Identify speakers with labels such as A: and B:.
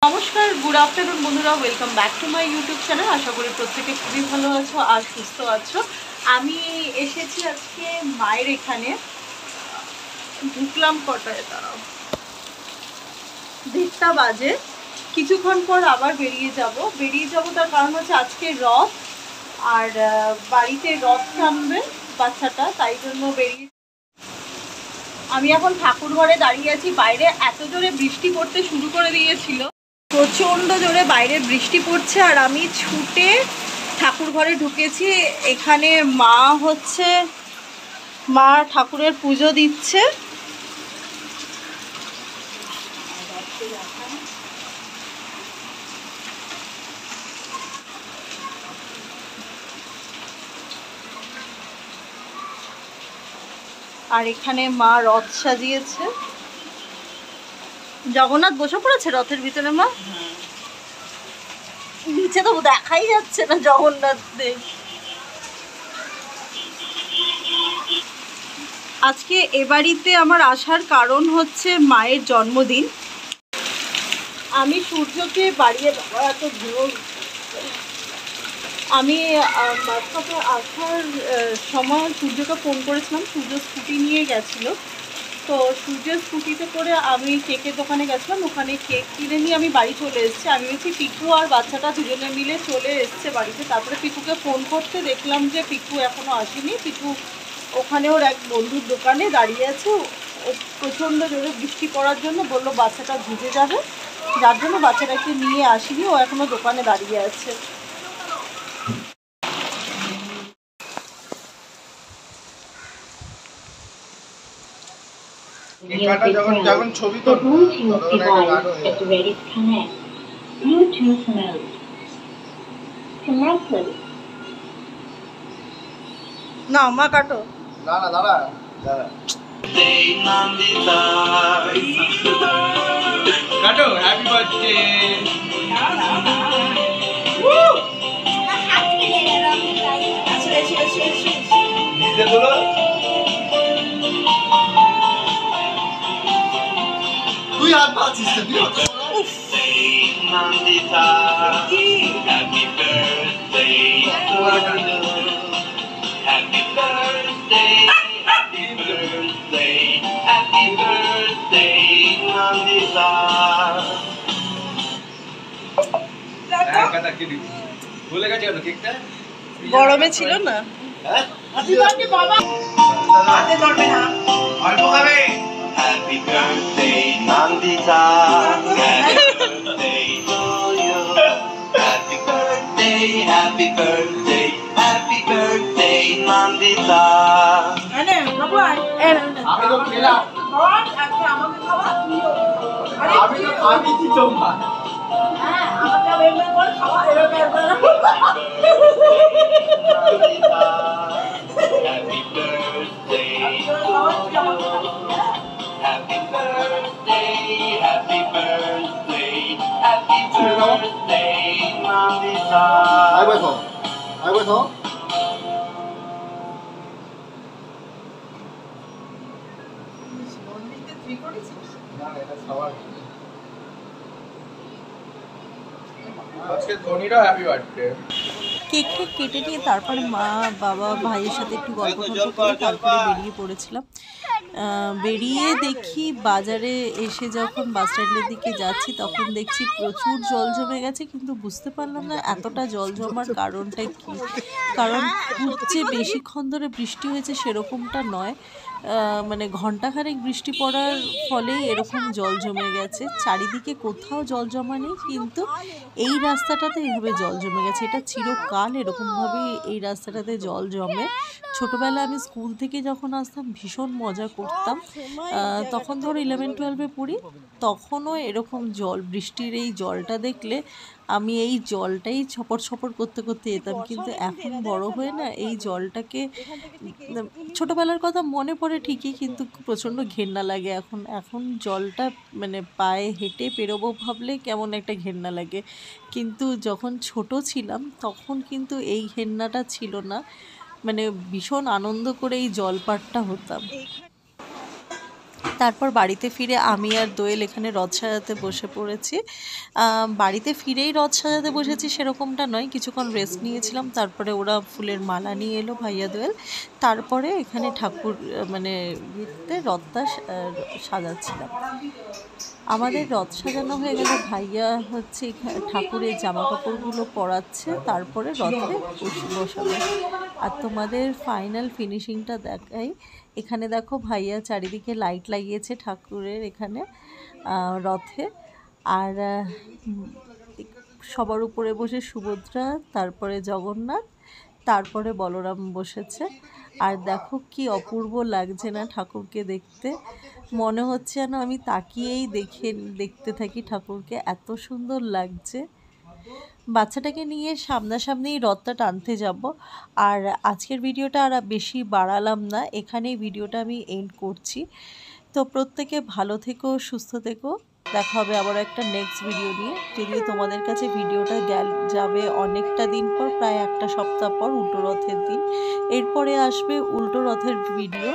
A: নমস্কার, good afternoon বন্ধুরা, welcome back to my YouTube channel. আশা করি প্রত্যেকে খুবই ভালো আছো আর সুস্থ আছো। আমি এসেছি আজকে মায়ের এখানে, ঢুকলাম কটায়, দাঁড়াও, 1:30 বাজে। কিছুক্ষণ পর আবার বেরিয়ে যাব। তার কারণ হচ্ছে আজকে রথ, আর বাড়িতে রথ টানবে বাচ্চাটা, তাই জন্য বেরিয়ে। আমি এখন ঠাকুর ঘরে দাঁড়িয়ে আছি। বাইরে এত জোরে বৃষ্টি পড়তে শুরু করে দিয়েছিল, প্রচণ্ড জোরে বাইরে বৃষ্টি পড়ছে, আর আমি ছুটে ঠাকুর ঘরে ঢুকেছি। এখানে মা ঠাকুরের পুজো দিচ্ছে। আর এখানে মা রথ সাজিয়েছে। জগন্নাথ বসে পড়েছে রথের ভিতরে। মা নিচে তো দেখাই যাচ্ছে না জগন্নাথ দেব। আজকে এ বাড়িতে আমার আসার কারণ হচ্ছে মায়ের জন্মদিন। আমি সূর্যকে বাড়িয়ে দেবো, এত ধুলো। আমি বাচ্চাটা আসার সময় সূর্যকে ফোন করেছিলাম। সূর্য স্কুটি নিয়ে গেছিলো, তো সূর্যের স্কুটিতে করে আমি কেকের দোকানে গেছিলাম। ওখানে কেক কিনে নিয়ে আমি বাড়ি চলে এসেছি। আমি বলছি পিকু আর বাচ্চাটা দুজনে মিলে চলে এসছে বাড়িতে। তারপরে পিকুকে ফোন করতে দেখলাম যে পিকু এখনও আসেনি। পিকু ওখানে ওর এক বন্ধুর দোকানে দাঁড়িয়ে আছে। ও প্রচণ্ড জোরে বৃষ্টি পড়ার জন্য বললো বাচ্চাটা ভিজে যাবে, যার জন্য বাচ্চাটাকে নিয়ে আসিনি। ও এখনও দোকানে দাঁড়িয়ে আছে।
B: যখন ছবি তো
A: না মা কাটো,
B: না না দাঁড়া দাঁড়া কাটো। Happy birthday. নিজে তোলো। তুই হাত পাচ্ছিস না, তুই হাত
C: Nandita, happy birthday to you. Happy birthday, happy birthday, happy birthday, Nandita.
B: ভুলে গেছে কেন কেকটা?
A: গরমে ছিল না।
B: হ্যাঁ
A: হ্যাপি বার্থডে বাবা। হাতে ধরবে না,
B: অল্প খাবে।
C: Happy birthday, Nandita. Happy birthday to you. Happy birthday, happy birthday, happy birthday, Nandita.
A: আরে বাবু আয়।
B: আমি তো খেলাম।
A: বল আজকে আমাকে খাওয়া তুইও। আরে
B: আমি তো খাবি চম্পা।
A: হ্যাঁ আমাকে বের করে খাওয়া এরকম একবার।
C: Happy birthday. Happy birthday, happy birthday, happy birthday, Nandita.
B: I বসো আই বসো। না এটা সবার আজকে ধোনিরও হ্যাপি বার্থডে।
A: কেক কেটে নিয়ে তারপরে মা বাবা ভাইয়ের সাথে একটু গল্প করে তারপরে বেরিয়ে পড়েছিলাম। বেরিয়ে দেখি বাজারে এসে যখন বাস স্ট্যান্ডের দিকে যাচ্ছি তখন দেখছি প্রচুর জল জমে গেছে, কিন্তু বুঝতে পারলাম না এতটা জল জমার কারণটা কি। কারণ খুব যে বেশিক্ষণ ধরে বৃষ্টি হয়েছে সেরকমটা নয়, মানে ঘণ্টাখানেক বৃষ্টি পড়ার ফলেই এরকম জল জমে গেছে। চারিদিকে কোথাও জল জমা নেই, কিন্তু এই রাস্তাটাতে এইভাবে জল জমে গেছে। এটা চিরকাল এরকমভাবেই এই রাস্তাটাতে জল জমে। ছোটোবেলায় আমি স্কুল থেকে যখন আসতাম ভীষণ মজা করতাম। তখন ধরো 11-12-এ পড়ি, তখনও এরকম জল, বৃষ্টির এই জলটা দেখলে আমি এই জলটাই ছপর ছপর করতে করতে যেতাম। কিন্তু এখন বড় হয়ে না এই জলটাকে, ছোটোবেলার কথা মনে পড়ে ঠিকই, কিন্তু প্রচণ্ড ঘেন্না লাগে এখন। এখন জলটা মানে পায়ে হেঁটে পেরোবো ভাবলে কেমন একটা ঘেন্না লাগে। কিন্তু যখন ছোট ছিলাম তখন কিন্তু এই ঘেন্নাটা ছিল না, মানে ভীষণ আনন্দ করে এই জলপাটটা হতাম। তারপর বাড়িতে ফিরে আমি আর দোয়েল এখানে রথ সাজাতে বসে পড়েছি। বাড়িতে ফিরেই রথ সাজাতে বসেছি সেরকমটা নয়, কিছুক্ষণ রেস্ট নিয়েছিলাম, তারপরে ওরা ফুলের মালা নিয়ে এলো ভাইয়া দোয়েল, তারপরে এখানে ঠাকুর মানে রথটা সাজাচ্ছিলাম। আমাদের রথ সাজানো হয়ে গেলে ভাইয়া হচ্ছে ঠাকুরের জামা কাপড়গুলো পরাচ্ছে, তারপরে রথে বসাবে। আর তোমাদের ফাইনাল ফিনিশিংটা দেখাই। এখানে দেখো ভাইয়া চারিদিকে লাইট লাগিয়েছে ঠাকুরের এখানে রথে। আর সবার উপরে বসে সুভদ্রা, তারপরে জগন্নাথ, তারপরে বলরাম বসেছে। আর দেখো কি অপূর্ব লাগছে না ঠাকুরকে দেখতে, মনে হচ্ছে যেন আমি তাকিয়েই দেখতে থাকি ঠাকুরকে, এত সুন্দর লাগছে। বাচ্চাটাকে নিয়ে সামনাসামনি রথটা টানতে যাব। আর আজকের ভিডিওটা আর বেশি বাড়ালাম না, এখানেই ভিডিওটা আমি এন্ড করছি। তো প্রত্যেকে ভালো থেকো, সুস্থ থেকো, দেখা হবে আবার একটা নেক্সট ভিডিও নিয়ে। যদিও তোমাদের কাছে ভিডিওটা যাবে অনেকটা দিন পর, প্রায় একটা সপ্তাহ পর, উল্টো রথের দিন। এরপরে আসবে উল্টো রথের ভিডিও।